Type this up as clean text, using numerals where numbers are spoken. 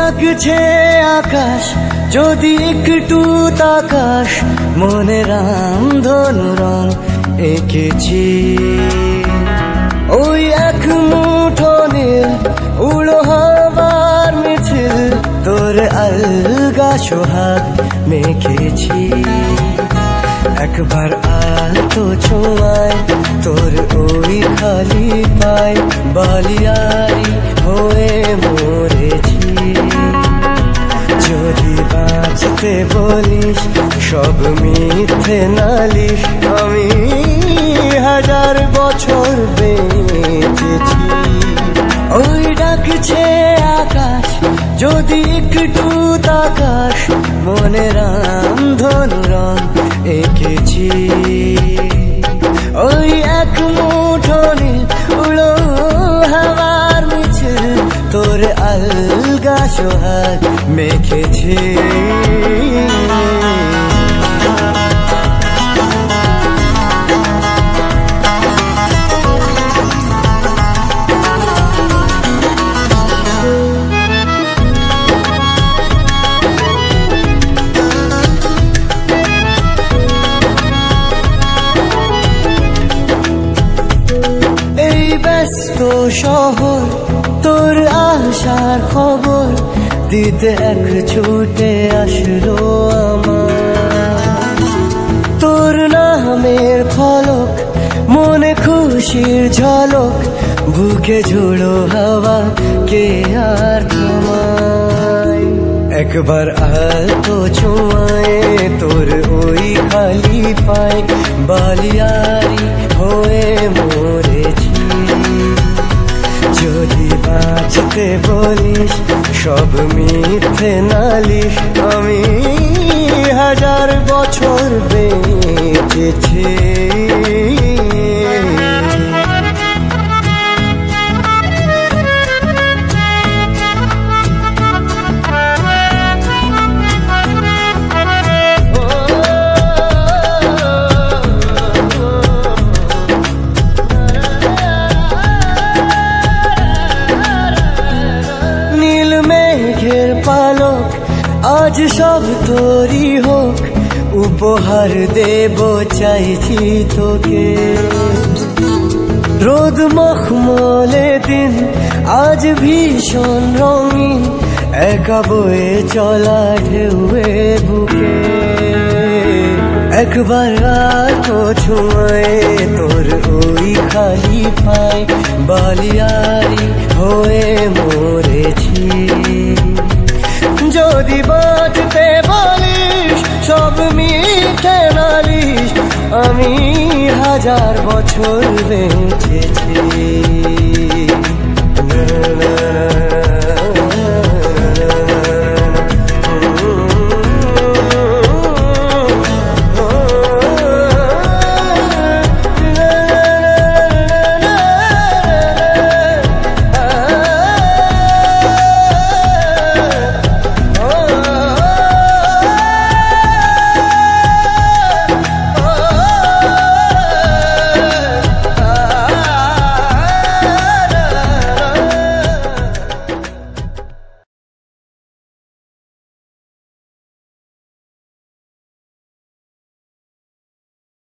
ডাকছে আকাশ যদি একটু তাকাস, মনে রামধনু রং এঁকেছি। ওই এক মুঠো নীল উড়ো হবার মিছিল, তোর আলগা সোহাগ মেখেছি। একবার আলতো ছোঁয়ায় তোর ওই খালি পায়, বালিয়ারি হয়ে মরেছি। যদি বাঁচতে বলিস সব মিথ্যে নালিশ, আমি 1000 বছর বেঁচেছি। ওই ডাকছে আকাশ যদি একটু তাকাস, মনে রামধনু রং এঁকেছি। ওই এক মুঠো নীল উড়ো হাওয়ার মিছিল, তোর আলগা সোহাগ মেখেছি। ব্যস্ত শহর তোর আসার খবর দিতে এক ছুটে আসলো আমার। তোর নামের ফলক মনে খুশির ঝলক, বুকে ঝোড়ো হাওয়া কে আর তোমায়। একবার আলতো ছোঁয়ায় তোর ওই খালি পায়, বালিয়ারি হয়ে মরেছি। যদি বাঁচতে বলিস সব মিথ্যে নালিশ, আমি 1000 বছর বেঁচেছি। মেঘের পালক আজ সব তোরই হোক, উপহার দেব চাইছি তোকে। রোদ মখমলে দিন আজ ভীষণ রঙিন, একা বয়ে চলা ঢেউয়ে বুকে। একবার আলতো ছোঁয়ায় তোর ওই খালি পায়, বালিয়ারি হয়ে মরেছি। যদি বাঁচতে বলিস সব মিথ্যে নালিশ, আমি 1000 বছর বেঁচেছি।